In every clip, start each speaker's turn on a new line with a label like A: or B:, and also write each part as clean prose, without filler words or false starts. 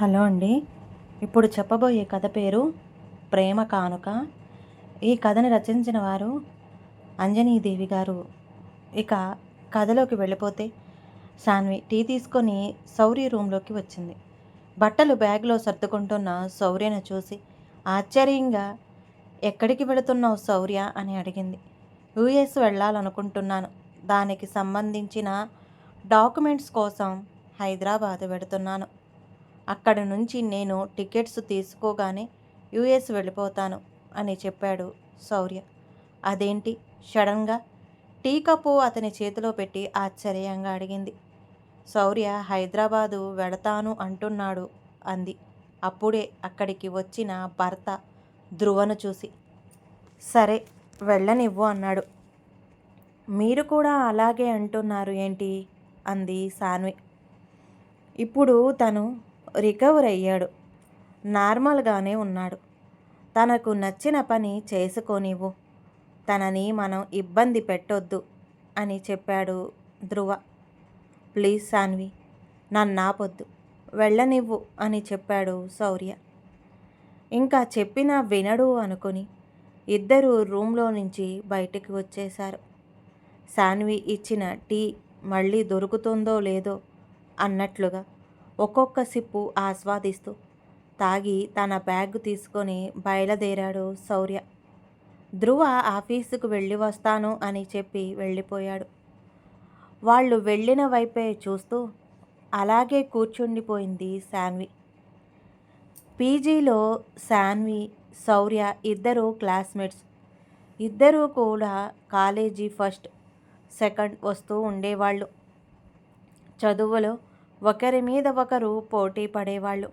A: Hello అండి. ఇప్పుడు చెప్పబోయే కథ పేరు 'ప్రేమ కానుక'. ఈ కథని రచించిన వారు అంజనీదేవి గారు. ఇక కథలోకి వెళ్ళిపోతే, సాన్వి టీ తీసుకొని శౌర్య రూమ్లోకి వచ్చింది. బట్టలు బ్యాగ్లో సర్దుకుంటున్న శౌర్యను చూసి ఆశ్చర్యంగా, ఎక్కడికి వెళుతున్నావు శౌర్య అని అడిగింది. యుఎస్ వెళ్ళాలనుకుంటున్నాను. దానికి సంబంధించిన డాక్యుమెంట్స్ కోసం హైదరాబాద్ వెళుతున్నాను. అక్కడ నుంచి నేను టికెట్స్ తీసుకోగానే యుఎస్ వెళ్ళిపోతాను అని చెప్పాడు శౌర్య. అదేంటి సడన్గా? టీ కప్పు అతని చేతిలో పెట్టి ఆశ్చర్యంగా అడిగింది. శౌర్య హైదరాబాదు వెళతాను అంటున్నాడు అంది అప్పుడే అక్కడికి వచ్చిన భర్త ధ్రువను చూసి. సరే వెళ్ళనివ్వు అన్నాడు. మీరు కూడా అలాగే అంటున్నారు ఏంటి అంది సాన్వి. ఇప్పుడు తను రికవర్ అయ్యాడు, నార్మల్గానే ఉన్నాడు. తనకు నచ్చిన పని చేసుకోనివ్వు, తనని మనం ఇబ్బంది పెట్టొద్దు అని చెప్పాడు ధ్రువ. ప్లీజ్ సాన్వి, నన్నాపొద్దు, వెళ్ళనివ్వు అని చెప్పాడు శౌర్య. ఇంకా చెప్పినా వినడు అనుకుని ఇద్దరూ రూమ్లో నుంచి బయటికి వచ్చేశారు. సాన్వి ఇచ్చిన టీ మళ్ళీ దొరుకుతుందో లేదో అన్నట్లుగా ఒక్కొక్క సిప్పు ఆస్వాదిస్తూ తాగి తన బ్యాగ్ తీసుకొని బయలుదేరాడు శౌర్య. ధ్రువ ఆఫీసుకు వెళ్ళి వస్తాను అని చెప్పి వెళ్ళిపోయాడు. వాళ్ళు వెళ్ళిన వైపే చూస్తూ అలాగే కూర్చుండిపోయింది సాన్వి. పీజీలో సాన్వి, శౌర్య ఇద్దరు క్లాస్మేట్స్. ఇద్దరూ కూడా కాలేజీ ఫస్ట్, సెకండ్ వస్తూ ఉండేవాళ్ళు. చదువులో ఒకరి మీద ఒకరు పోటీ పడేవాళ్ళు.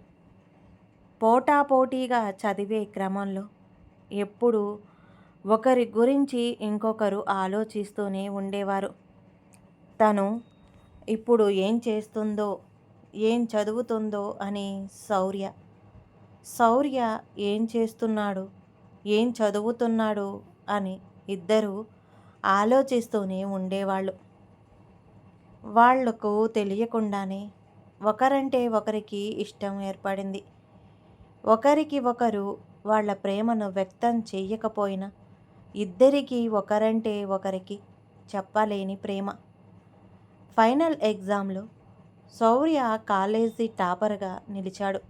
A: పోటాపోటీగా చదివే క్రమంలో ఎప్పుడూ ఒకరి గురించి ఇంకొకరు ఆలోచిస్తూనే ఉండేవారు. తను ఇప్పుడు ఏం చేస్తుందో, ఏం చదువుతుందో అని శౌర్య, శౌర్య ఏం చేస్తున్నాడు, ఏం చదువుతున్నాడు అని ఇద్దరూ ఆలోచిస్తూనే ఉండేవాళ్ళు. వాళ్లకు తెలియకుండానే ఒకరంటే ఒకరికి ఇష్టం ఏర్పడింది. ఒకరికి ఒకరు వాళ్ళ ప్రేమను వ్యక్తం చెయ్యకపోయినా ఇద్దరికీ ఒకరంటే ఒకరికి చెప్పలేని ప్రేమ. ఫైనల్ ఎగ్జామ్లో శౌర్య కాలేజీ టాపర్గా నిలిచాడు.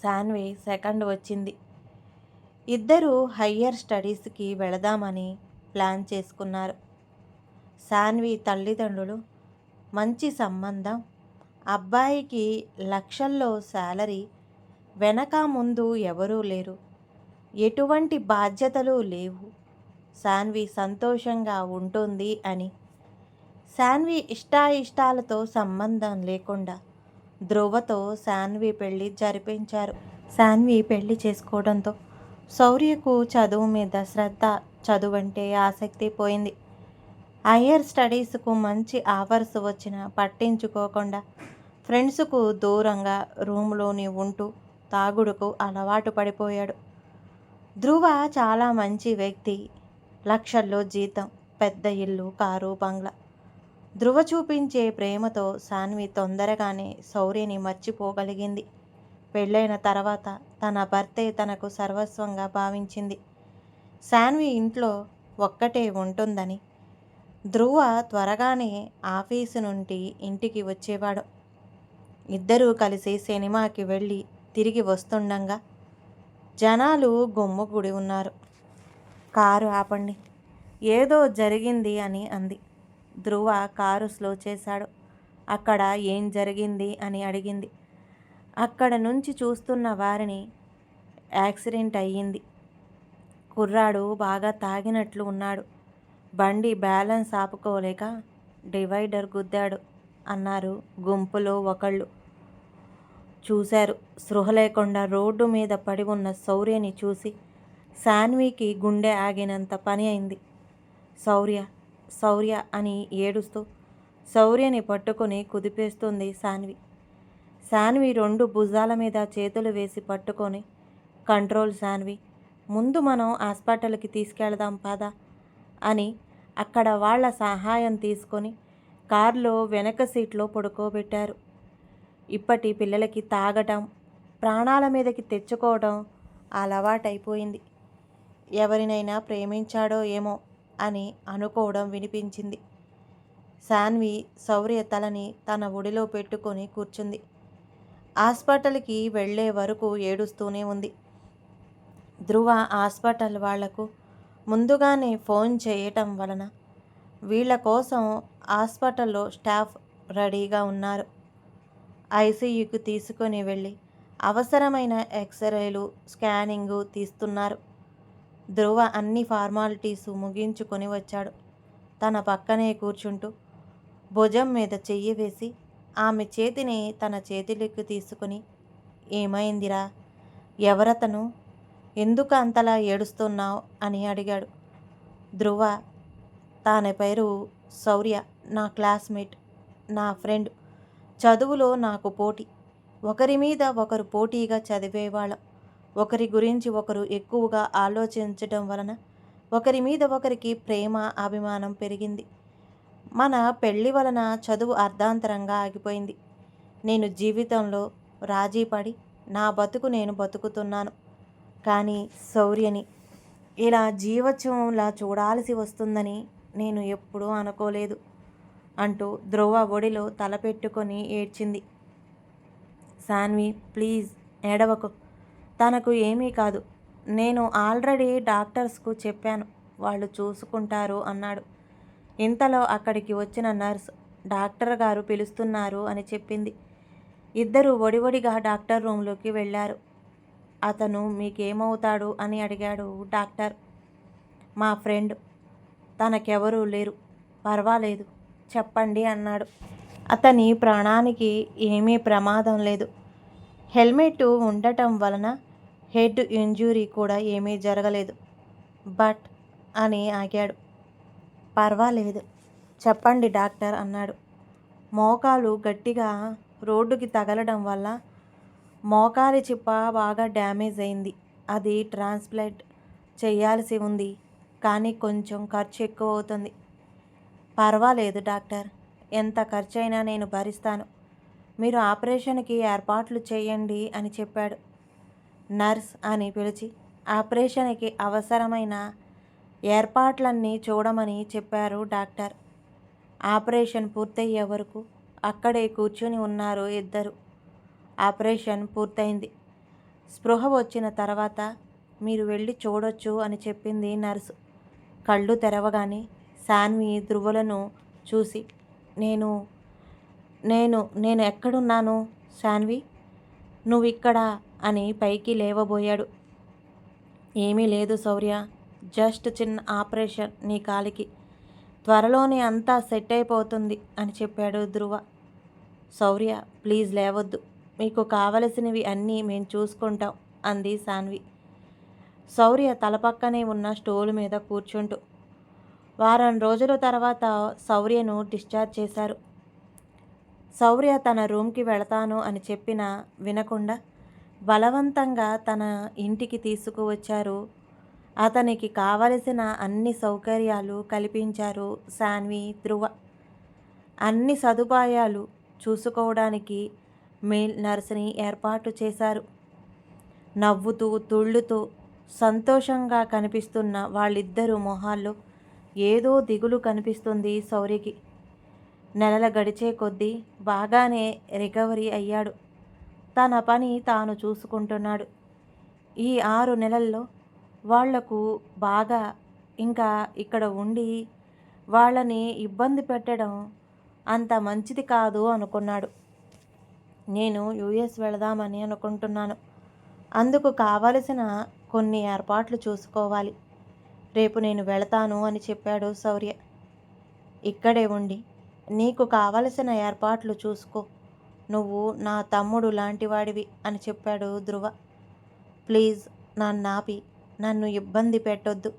A: సాన్వి సెకండ్ వచ్చింది. ఇద్దరూ హయ్యర్ స్టడీస్కి వెళదామని ప్లాన్ చేసుకున్నారు. సాన్వి తల్లిదండ్రులు మంచి సంబంధం, అబ్బాయికి లక్షల్లో శాలరీ, వెనక ముందు ఎవరూ లేరు, ఎటువంటి బాధ్యతలు లేవు, సాన్వి సంతోషంగా ఉంటుంది అని సాన్వి ఇష్టాయిష్టాలతో సంబంధం లేకుండా ధ్రువతో సాన్వి పెళ్లి జరిపించారు. సాన్వి పెళ్లి చేసుకోవడంతో శౌర్యకు చదువు మీద శ్రద్ధ, చదువంటే ఆసక్తి పోయింది. హయ్యర్ స్టడీస్కు మంచి ఆఫర్స్ వచ్చినా పట్టించుకోకుండా ఫ్రెండ్స్కు దూరంగా రూమ్లోని ఉంటూ తాగుడుకు అలవాటు పడిపోయాడు. ధ్రువ చాలా మంచి వ్యక్తి, లక్షల్లో జీతం, పెద్ద ఇల్లు, కారు, బంగ్లా. ధ్రువ చూపించే ప్రేమతో సాన్వి తొందరగానే శౌర్యని మర్చిపోగలిగింది. పెళ్ళైన తర్వాత తన భర్తే తనకు సర్వస్వంగా భావించింది. సాన్వి ఇంట్లో ఒక్కటే ఉంటుందని ధ్రువ త్వరగానే ఆఫీసు నుండి ఇంటికి వచ్చేవాడు. ఇద్దరూ కలిసి సినిమాకి వెళ్ళి తిరిగి వస్తుండగా జనాలు గుమ్ముగూడి ఉన్నారు. కారు ఆపండి, ఏదో జరిగింది అని అంది. ధ్రువ కారు స్లో చేశాడు. అక్కడ ఏం జరిగింది అని అడిగింది. అక్కడ నుంచి చూస్తున్న వారిని యాక్సిడెంట్ అయ్యింది. కుర్రాడు బాగా తాగినట్లు ఉన్నాడు. బండి బ్యాలెన్స్ ఆపుకోలేక డివైడర్ గుద్దాడు అన్నారు గుంపులో ఒకళ్ళు. చూశారు. స్పృహ లేకుండా రోడ్డు మీద పడి ఉన్న శౌర్యని చూసి సాన్వికి గుండె ఆగినంత పని అయింది. శౌర్య, శౌర్య అని ఏడుస్తూ శౌర్యని పట్టుకొని కుదిపేస్తుంది సాన్వి. సాన్వి రెండు భుజాల మీద చేతులు వేసి పట్టుకొని, కంట్రోల్ సాన్వి, ముందు మనం హాస్పిటల్కి తీసుకెళ్దాం పద అని అక్కడ వాళ్ళ సహాయం తీసుకొని కారులో వెనక సీట్లో పడుకోబెట్టారు. ఇప్పటి పిల్లలకి తాగటం, ప్రాణాల మీదకి తెచ్చుకోవడం అలవాటైపోయింది. ఎవరినైనా ప్రేమించాడో ఏమో అని అనుకోవడం వినిపించింది. శాన్వి శౌర్య తలని తన ఒడిలో పెట్టుకొని కూర్చుంది. హాస్పిటల్కి వెళ్ళే వరకు ఏడుస్తూనే ఉంది. ధ్రువ హాస్పిటల్ వాళ్లకు ముందుగానే ఫోన్ చేయటం వలన వీళ్ళ కోసం హాస్పిటల్లో స్టాఫ్ రెడీగా ఉన్నారు. ఐసీయూకి తీసుకొని వెళ్ళి అవసరమైన ఎక్స్రేలు, స్కానింగు తీస్తున్నారు. ధ్రువ అన్ని ఫార్మాలిటీసు ముగించుకొని వచ్చాడు. తన పక్కనే కూర్చుంటూ భుజం మీద చెయ్యి వేసి ఆమె చేతిని తన చేతిలోకి తీసుకుని, ఏమైందిరా? ఎవరతను? ఎందుకు అంతలా ఏడుస్తున్నావు అని అడిగాడు. ధ్రువ, తన పేరు శౌర్య, నా క్లాస్మేట్, నా ఫ్రెండ్. చదువులో నాకు పోటీ. ఒకరి మీద ఒకరు పోటీగా చదివేవాళ్ళం. ఒకరి గురించి ఒకరు ఎక్కువగా ఆలోచించడం వలన ఒకరి మీద ఒకరికి ప్రేమ, అభిమానం పెరిగింది. మన పెళ్లి వలన చదువు అర్ధాంతరంగా ఆగిపోయింది. నేను జీవితంలో రాజీపడి నా బతుకు నేను బతుకుతున్నాను. కానీ శౌర్యని ఇలా జీవోత్సవంలా చూడాల్సి వస్తుందని నేను ఎప్పుడూ అనుకోలేదు అంటూ ధ్రువ ఒడిలో తలపెట్టుకొని ఏడ్చింది. శాన్వి, ప్లీజ్ ఏడవకు. తనకు ఏమీ కాదు. నేను ఆల్రెడీ డాక్టర్స్కు చెప్పాను, వాళ్ళు చూసుకుంటారు అన్నాడు. ఇంతలో అక్కడికి వచ్చిన నర్స్ డాక్టర్ గారు పిలుస్తున్నారు అని చెప్పింది. ఇద్దరు ఒడివడిగా డాక్టర్ రూంలోకి వెళ్ళారు. అతను మీకేమవుతాడు అని అడిగాడు డాక్టర్. మా ఫ్రెండ్, తనకెవరూ లేరు, పర్వాలేదు చెప్పండి అన్నాడు. అతని ప్రాణానికి ఏమీ ప్రమాదం లేదు. హెల్మెట్ ఉండటం వలన హెడ్ ఇంజురీ కూడా ఏమీ జరగలేదు. బట్ అని ఆగాడు. పర్వాలేదు చెప్పండి డాక్టర్ అన్నాడు. మోకాలు గట్టిగా రోడ్డుకి తగలడం వల్ల మోకాలి చిప్ప బాగా డ్యామేజ్ అయింది. అది ట్రాన్స్ప్లాంట్ చేయాల్సి ఉంది. కానీ కొంచెం ఖర్చు ఎక్కువ అవుతుంది. పర్వాలేదు డాక్టర్, ఎంత ఖర్చైనా నేను భరిస్తాను. మీరు ఆపరేషన్కి ఏర్పాట్లు చేయండి అని చెప్పాడు. నర్స్ అని పిలిచి ఆపరేషన్కి అవసరమైన ఏర్పాట్లన్నీ చూడమని చెప్పారు డాక్టర్. ఆపరేషన్ పూర్తయ్యే వరకు అక్కడే కూర్చుని ఉన్నారు ఇద్దరు. ఆపరేషన్ పూర్తయింది. స్పృహ వచ్చిన తర్వాత మీరు వెళ్ళి చూడొచ్చు అని చెప్పింది నర్సు. కళ్ళు తెరవగానే శాన్వి ధ్రువులను చూసి, నేను నేను నేను ఎక్కడున్నాను శాన్వి? నువ్విక్కడ అని పైకి లేవబోయాడు. ఏమీ లేదు శౌర్య, జస్ట్ చిన్న ఆపరేషన్ నీ కాలికి. త్వరలోనే అంతా సెట్ అయిపోతుంది అని చెప్పాడు ధ్రువ. శౌర్య, ప్లీజ్ లేవద్దు. మీకు కావలసినవి అన్నీ మేం చూసుకుంటాం అంది శాన్వి. శౌర్య తలపక్కనే ఉన్న స్టూల్ మీద కూర్చుంటూ. వారం రోజుల తర్వాత శౌర్యను డిశ్చార్జ్ చేశారు. శౌర్య తన రూమ్కి వెళతాను అని చెప్పినా వినకుండా బలవంతంగా తన ఇంటికి తీసుకువచ్చారు. అతనికి కావలసిన అన్ని సౌకర్యాలు కల్పించారు శాన్వి, ధ్రువ. అన్ని సదుపాయాలు చూసుకోవడానికి మేల్ నర్సుని ఏర్పాటు చేశారు. నవ్వుతూ తుళ్ళుతూ సంతోషంగా కనిపిస్తున్న వాళ్ళిద్దరూ మొహాల్లో ఏదో దిగులు కనిపిస్తుంది శౌర్యకి. నెలల గడిచే కొద్దీ బాగానే రికవరీ అయ్యాడు. తన పని తాను చూసుకుంటున్నాడు. ఈ 6 నెలల్లో వాళ్లకు బాగా ఇంకా ఇక్కడ ఉండి వాళ్ళని ఇబ్బంది పెట్టడం అంత మంచిది కాదు అనుకున్నాడు. నేను యుఎస్ వెళదామని అనుకుంటున్నాను. అందుకు కావలసిన కొన్ని ఏర్పాట్లు చూసుకోవాలి. రేపు నేను వెళతాను అని చెప్పాడు శౌర్య. ఇక్కడే ఉండి నీకు కావలసిన ఏర్పాట్లు చూసుకో. నువ్వు నా తమ్ముడు లాంటివాడివి అని చెప్పాడు ధ్రువ. ప్లీజ్ నన్నాపి నన్ను ఇబ్బంది పెట్టొద్దు.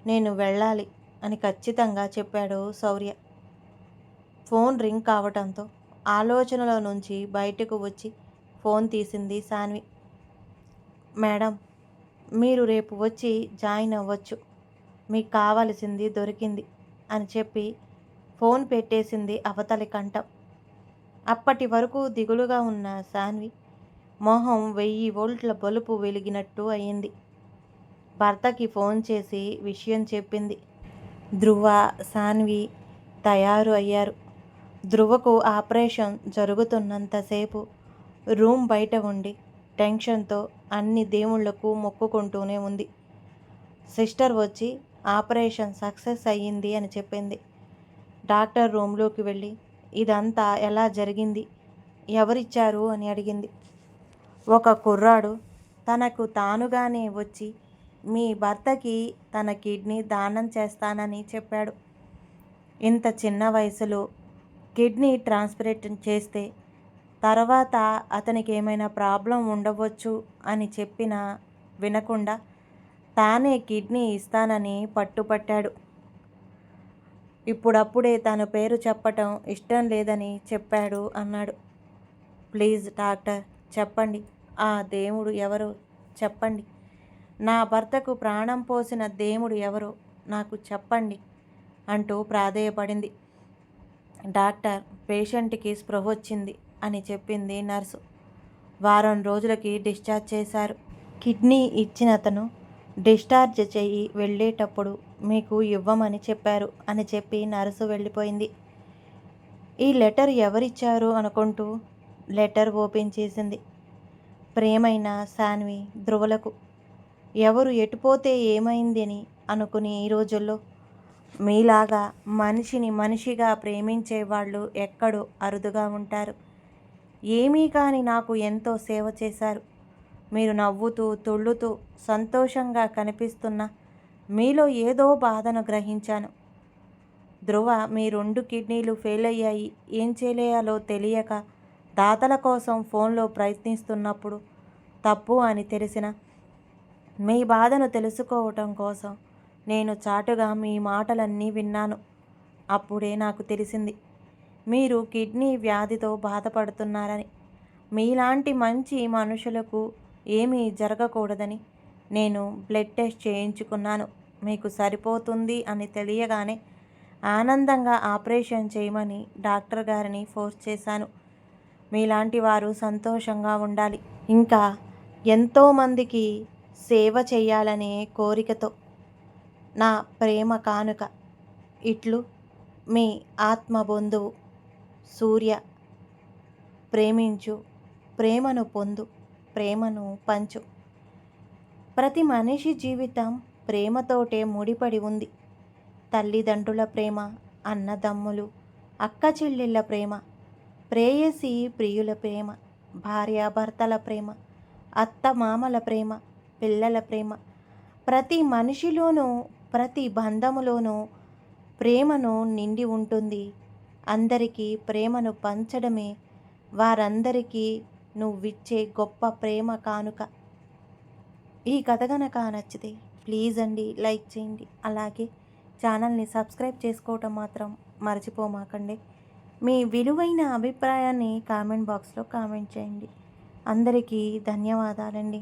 A: నేను వెళ్ళాలి అని ఖచ్చితంగా చెప్పాడు శౌర్య. ఫోన్ రింగ్ కావటంతో ఆలోచనలో నుంచి బయటకు వచ్చి ఫోన్ తీసింది శాన్వి. మేడం, మీరు రేపు వచ్చి జాయిన్ అవ్వచ్చు. మీకు కావలసింది దొరికింది అని చెప్పి ఫోన్ పెట్టేసింది అవతలి కంఠం. అప్పటి వరకు దిగులుగా ఉన్న సాన్వి మొహం 1000 వోల్ట్ల బలుపు వెలిగినట్టు అయింది. భర్తకి ఫోన్ చేసి విషయం చెప్పింది. ధ్రువ, సాన్వి తయారు అయ్యారు. ధ్రువకు ఆపరేషన్ జరుగుతున్నంతసేపు రూమ్ బయట ఉండి టెన్షన్తో అన్ని దేవుళ్లకు మొక్కుకుంటూనే ఉంది. సిస్టర్ వచ్చి ఆపరేషన్ సక్సెస్ అయ్యింది అని చెప్పింది. డాక్టర్ రూమ్లోకి వెళ్ళి ఇదంతా ఎలా జరిగింది, ఎవరిచ్చారు అని అడిగింది. ఒక కుర్రాడు తనకు తానుగానే వచ్చి మీ భర్తకి తన కిడ్నీ దానం చేస్తానని చెప్పాడు. ఇంత చిన్న వయసులో కిడ్నీ ట్రాన్స్ప్లాంట్ చేస్తే తర్వాత అతనికి ఏమైనా ప్రాబ్లం ఉండవచ్చు అని చెప్పినా వినకుండా తానే కిడ్నీ ఇస్తానని పట్టుపట్టాడు. ఇప్పుడప్పుడే తన పేరు చెప్పటం ఇష్టం లేదని చెప్పాడు అన్నాడు. ప్లీజ్ డాక్టర్ చెప్పండి, ఆ దేవుడు ఎవరో చెప్పండి, నా భర్తకు ప్రాణం పోసిన దేవుడు ఎవరో నాకు చెప్పండి అంటూ ప్రాధేయపడింది. డాక్టర్ పేషెంట్కి స్పృహ వచ్చింది అని చెప్పింది నర్సు. వారం రోజులకి డిశ్చార్జ్ చేశారు. కిడ్నీ ఇచ్చిన అతను డిశ్చార్జ్ చెయ్యి వెళ్ళేటప్పుడు మీకు ఇవ్వమని చెప్పారు అని చెప్పి నర్సు వెళ్ళిపోయింది. ఈ లెటర్ ఎవరిచ్చారు అనుకుంటూ లెటర్ ఓపెన్ చేసింది. ప్రేమైన సాన్వి ధ్రువలకు. ఎవరు ఎటుపోతే ఏమైంది అని అనుకుని ఈ రోజుల్లో మీలాగా మనిషిని మనిషిగా ప్రేమించే వాళ్ళు ఎక్కడో అరుదుగా ఉంటారు. ఏమీ కాని నాకు ఎంతో సేవ చేశారు. మీరు నవ్వుతూ తుళ్ళుతూ సంతోషంగా కనిపిస్తున్న మీలో ఏదో బాధను గ్రహించాను. ధ్రువ మీ 2 కిడ్నీలు ఫెయిల్ అయ్యాయి. ఏం చేయాలో తెలియక దాతల కోసం ఫోన్లో ప్రయత్నిస్తున్నప్పుడు తప్పు అని తెలిసిన మీ బాధను తెలుసుకోవటం కోసం నేను చాటుగా మీ మాటలన్నీ విన్నాను. అప్పుడే నాకు తెలిసింది మీరు కిడ్నీ వ్యాధితో బాధపడుతున్నారని. మీలాంటి మంచి మనుషులకు ఏమీ జరగకూడదని నేను బ్లడ్ టెస్ట్ చేయించుకున్నాను. మీకు సరిపోతుంది అని తెలియగానే ఆనందంగా ఆపరేషన్ చేయమని డాక్టర్ గారిని ఫోర్స్ చేశాను. మీలాంటి వారు సంతోషంగా ఉండాలి, ఇంకా ఎంతోమందికి సేవ చేయాలనే కోరికతో నా ప్రేమ కానుక. ఇట్లు మీ ఆత్మ బంధువు సూర్య. ప్రేమించు, ప్రేమను పొందు, ప్రేమను పంచు. ప్రతి మనిషి జీవితం ప్రేమతోటే ముడిపడి ఉంది. తల్లిదండ్రుల ప్రేమ, అన్నదమ్ములు, అక్క చెల్లెళ్ళ ప్రేమ, ప్రేయసి ప్రియుల ప్రేమ, భార్యాభర్తల ప్రేమ, అత్త మామల ప్రేమ, పిల్లల ప్రేమ. ప్రతి మనిషిలోనూ ప్రతి బంధములోనూ ప్రేమను నిండి ఉంటుంది. అందరికీ ప్రేమను పంచడమే వారందరికీ నువ్విచ్చే గొప్ప ప్రేమ కానుక. ఈ కథ కనుక నచ్చితే ప్లీజ్ అండి లైక్ చేయండి. అలాగే ఛానల్ని సబ్స్క్రైబ్ చేసుకోవటం మాత్రం మర్చిపోమాకండి. మీ విలువైన అభిప్రాయాన్ని కామెంట్ బాక్స్లో కామెంట్ చేయండి. అందరికీ ధన్యవాదాలండి.